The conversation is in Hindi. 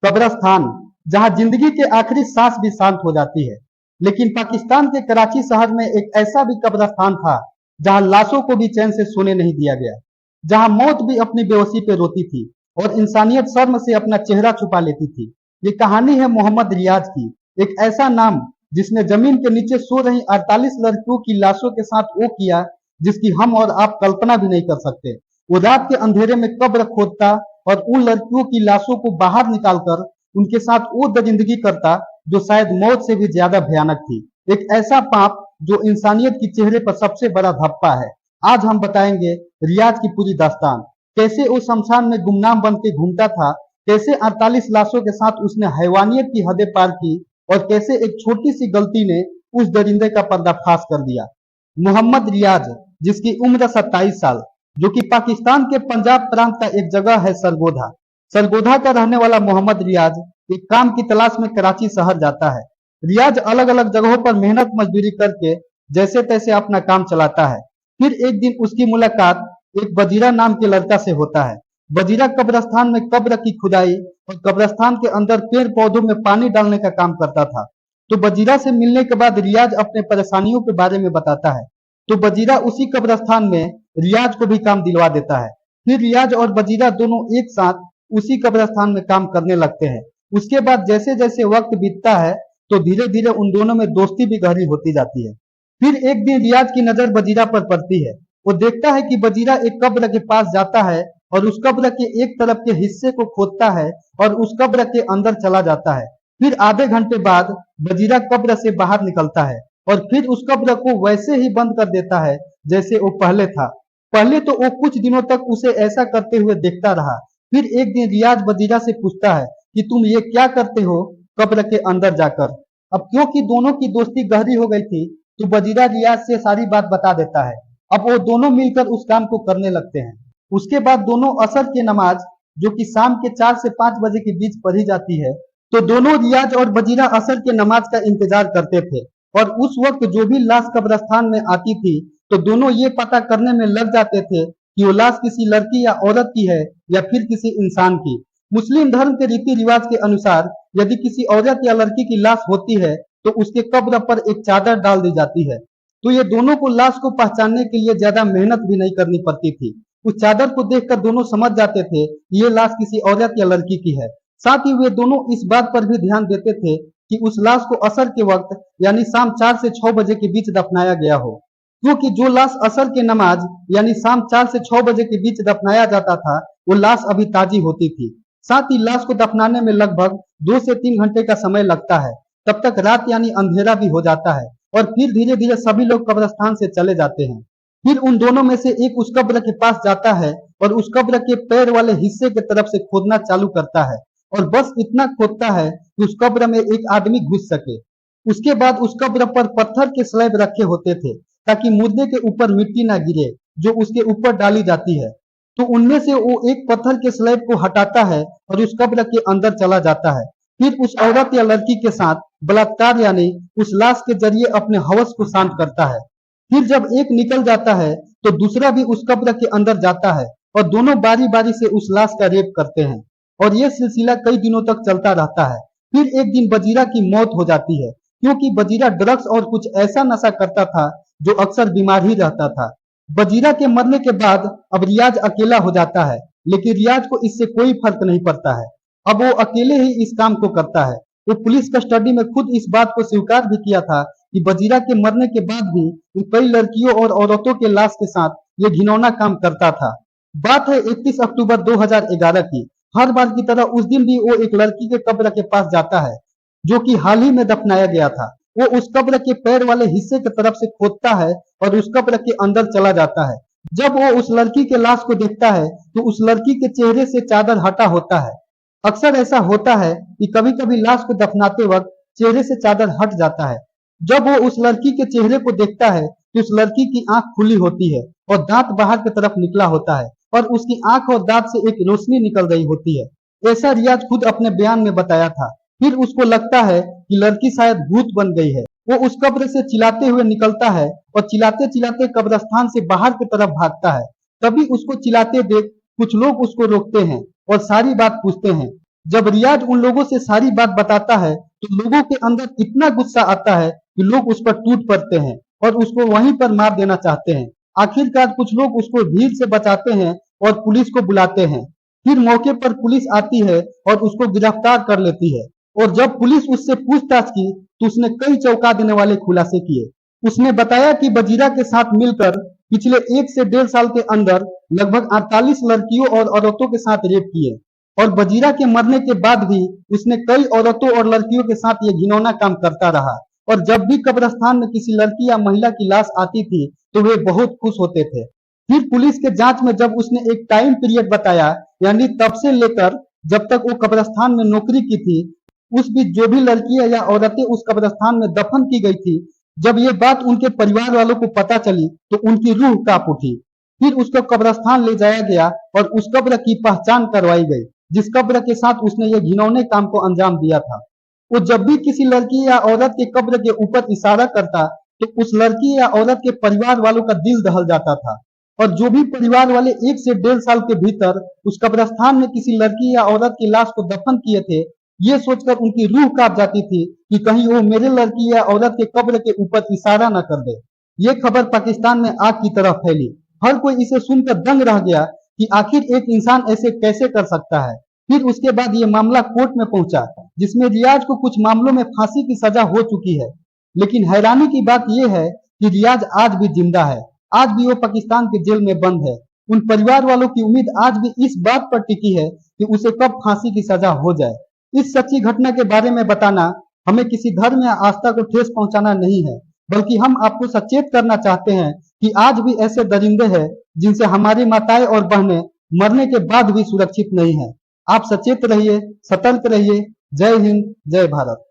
कब्रिस्तान, जहां जिंदगी के आखिरी सांस भी शांत हो जाती है। लेकिन पाकिस्तान के कराची शहर में एक ऐसा भी कब्रिस्तान था जहां लाशों को भी चैन से सोने नहीं दिया गया, जहां मौत भी अपनी बेहोशी पे रोती थी और इंसानियत शर्म से अपना चेहरा छुपा लेती थी। ये कहानी है मोहम्मद रियाज की, एक ऐसा नाम जिसने जमीन के नीचे सो रही 48 लड़कियों की लाशों के साथ वो किया जिसकी हम और आप कल्पना भी नहीं कर सकते। वो रात के अंधेरे में कब्र खोदता और उन लड़कियों की लाशों को बाहर निकालकर उनके साथ वो दरिंदगी करता जो शायद मौत से भी ज्यादा भयानक थी। एक ऐसा पाप जो इंसानियत की चेहरे पर सबसे बड़ा धब्बा है। आज हम बताएंगे रियाज की पूरी दास्तान, कैसे वो शमशान में गुमनाम बन के घूमता था, कैसे 48 लाशों के साथ उसने हैवानियत की हदें पार की और कैसे एक छोटी सी गलती ने उस दरिंदे का पर्दाफाश कर दिया। मोहम्मद रियाज, जिसकी उम्र 27 साल, जो कि पाकिस्तान के पंजाब प्रांत का एक जगह है सरगोधा। सरगोधा का रहने वाला मोहम्मद रियाज एक काम की तलाश में कराची शहर जाता है। रियाज अलग अलग जगहों पर मेहनत मजदूरी करके जैसे तैसे अपना काम चलाता है। फिर एक दिन उसकी मुलाकात एक बजीरा नाम के लड़का से होता है। बजीरा कब्रिस्तान में कब्र की खुदाई और कब्रिस्तान के अंदर पेड़ पौधों में पानी डालने का काम करता था। तो बजीरा से मिलने के बाद रियाज अपने परेशानियों के बारे में बताता है। तो बजीरा उसी कब्रिस्तान में रियाज को भी काम दिलवा देता है। फिर रियाज और बजीरा दोनों एक साथ उसी कब्रिस्तान में काम करने लगते हैं। उसके बाद जैसे जैसे वक्त बीतता है तो धीरे धीरे उन दोनों में दोस्ती भी गहरी होती जाती है। फिर एक दिन रियाज की नजर बजीरा पर पड़ती है। वो देखता है कि बजीरा एक कब्र के पास जाता है और उस कब्र के एक तरफ के हिस्से को खोदता है और उस कब्र के अंदर चला जाता है। फिर आधे घंटे बाद बजीरा कब्र से बाहर निकलता है और फिर उस कब्र को वैसे ही बंद कर देता है जैसे वो पहले था। पहले तो वो कुछ दिनों तक उसे ऐसा करते हुए देखता रहा। फिर एक दिन रियाज बजीरा से पूछता है कि तुम ये क्या करते हो कब्र के अंदर जाकर। अब क्योंकि दोनों की दोस्ती गहरी हो गई थी तो बजीरा रियाज से सारी बात बता देता है। अब वो दोनों मिलकर उस काम को करने लगते हैं। उसके बाद दोनों असर की नमाज, जो कि शाम के 4 से 5 बजे के बीच पढ़ी जाती है, तो दोनों रियाज और बजीरा असर के नमाज का इंतजार करते थे। और उस वक्त जो भी लाश कब्रिस्तान में आती थी तो दोनों ये पता करने में लग जाते थे कि वो लाश किसी लड़की या औरत की है या फिर किसी इंसान की। मुस्लिम धर्म के रीति रिवाज के अनुसार यदि किसी औरत या लड़की की लाश होती है तो उसके कब्र पर एक चादर डाल दी जाती है। तो ये दोनों को लाश को पहचानने के लिए ज्यादा मेहनत भी नहीं करनी पड़ती थी। उस चादर को देखकर दोनों समझ जाते थे कि ये लाश किसी औरत या लड़की की है। साथ ही वे दोनों इस बात पर भी ध्यान देते थे कि उस लाश को असर के वक्त यानी शाम 4 से 6 बजे के बीच दफनाया गया हो, क्योंकि जो लाश असर के नमाज यानी शाम 4 से 6 बजे के बीच दफनाया जाता था वो लाश अभी ताजी होती थी। साथ ही लाश को दफनाने में लगभग 2 से 3 घंटे का समय लगता है। तब तक रात यानी अंधेरा भी हो जाता है और फिर धीरे धीरे सभी लोग कब्रिस्तान से चले जाते हैं। फिर उन दोनों में से एक उस कब्र के पास जाता है और उस कब्र के पैर वाले हिस्से की तरफ से खोदना चालू करता है और बस इतना खोदता है कि उस कब्र में एक आदमी घुस सके। उसके बाद उस कब्र पर पत्थर के स्लैब रखे होते थे ताकि मुर्दे के ऊपर मिट्टी ना गिरे जो उसके ऊपर डाली जाती है। तो उनमें से वो एक पत्थर के स्लैब को हटाता है और उस कब्र के अंदर चला जाता है। फिर उस औरत या लड़की के साथ बलात्कार यानी उस लाश के जरिए अपने हवस को शांत करता है। फिर जब एक निकल जाता है तो दूसरा भी उस कब्र के अंदर जाता है और दोनों बारी बारी से उस लाश का रेप करते हैं और यह सिलसिला कई दिनों तक चलता रहता है। फिर एक दिन बजीरा की मौत हो जाती है क्योंकि बजीरा ड्रग्स और कुछ ऐसा नशा करता था जो अक्सर बीमार ही रहता था। बजीरा के मरने के बाद अब रियाज अकेला हो जाता है, लेकिन रियाज को इससे कोई फर्क नहीं पड़ता है। अब वो अकेले ही इस काम को करता है। वो पुलिस कस्टडी में खुद इस बात को स्वीकार भी किया था कि बजीरा के मरने के बाद भी वो कई लड़कियों और औरतों के लाश के साथ ये घिनौना काम करता था। बात है 31 अक्टूबर 2011 की। हर बार की तरह उस दिन भी वो एक लड़की के कब्र के पास जाता है जो कि हाल ही में दफनाया गया था। वो उस कब्र के पैर वाले हिस्से की तरफ से खोदता है और उस कब्र के अंदर चला जाता है। जब वो उस लड़की के लाश को देखता है तो उस लड़की के चेहरे से चादर हटा होता है। अक्सर ऐसा होता है कि कभी कभी लाश को दफनाते वक्त चेहरे से चादर हट जाता है। जब वो उस लड़की के चेहरे को देखता है तो उस लड़की की आंख खुली होती है और दांत बाहर की तरफ निकला होता है और उसकी आंख और दांत से एक रोशनी निकल रही होती है। ऐसा रियाज खुद अपने बयान में बताया था। फिर उसको लगता है कि लड़की शायद भूत बन गई है। वो उस कब्र से चिल्लाते हुए निकलता है और चिल्लाते चिल्लाते कब्रिस्तान से बाहर की तरफ भागता है। तभी उसको चिल्लाते देख कुछ लोग उसको रोकते हैं और सारी बात पूछते हैं। जब रियाज उन लोगों से सारी बात बताता है तो लोगों के अंदर इतना गुस्सा आता है कि लोग उस पर टूट पड़ते हैं और उसको वहीं पर मार देना चाहते हैं। आखिरकार कुछ लोग उसको भीड़ से बचाते हैं और पुलिस को बुलाते हैं। फिर मौके पर पुलिस आती है और उसको गिरफ्तार कर लेती है। और जब पुलिस उससे पूछताछ की तो उसने कई चौंका देने वाले खुलासे किए। उसने बताया कि बजीरा के साथ मिलकर पिछले 1 से 1.5 साल के अंदर लगभग 48 लड़कियों और औरतों के साथ रेप किए और बजीरा के मरने के बाद भी उसने कई औरतों और लड़कियों के साथ ये घिनौना काम करता रहा। और जब भी कब्रिस्तान में किसी लड़की या महिला की लाश आती थी तो वे बहुत खुश होते थे। फिर पुलिस के जांच में जब उसने एक टाइम पीरियड बताया, यानी तब से लेकर जब तक वो कब्रिस्तान में नौकरी की थी, उस बीच जो भी लड़कियां या औरतें उस कब्रिस्तान में दफन की गई थी, जब ये बात उनके परिवार वालों को पता चली तो उनकी रूह कांप उठी। फिर उसको कब्रिस्तान ले जाया गया और उस कब्र की पहचान करवाई गई जिस कब्र के साथ उसने ये घिनौने काम को अंजाम दिया था। वो जब भी किसी लड़की या औरत के कब्र के ऊपर इशारा करता तो उस लड़की या औरत के परिवार वालों का दिल दहल जाता था। और जो भी परिवार वाले 1 से 1.5 साल के भीतर उस कब्रिस्तान में किसी लड़की या औरत की लाश को दफन किए थे, ये सोचकर उनकी रूह कांप जाती थी कि कहीं वो मेरे लड़की या औरत के कब्र के ऊपर इशारा न कर दे। ये खबर पाकिस्तान में आग की तरह फैली। हर कोई इसे सुनकर दंग रह गया कि आखिर एक इंसान ऐसे कैसे कर सकता है। फिर उसके बाद ये मामला कोर्ट में पहुंचा जिसमें रियाज को कुछ मामलों में फांसी की सजा हो चुकी है। लेकिन हैरानी की बात यह है कि रियाज आज भी जिंदा है। आज भी वो पाकिस्तान के जेल में बंद है। उन परिवार वालों की उम्मीद आज भी इस बात पर टिकी है कि उसे कब फांसी की सजा हो जाए। इस सच्ची घटना के बारे में बताना हमें किसी धर्म या आस्था को ठेस पहुंचाना नहीं है, बल्कि हम आपको सचेत करना चाहते हैं कि आज भी ऐसे दरिंदे हैं जिनसे हमारी माताएं और बहनें मरने के बाद भी सुरक्षित नहीं है। आप सचेत रहिए, सतर्क रहिए। जय हिंद, जय भारत।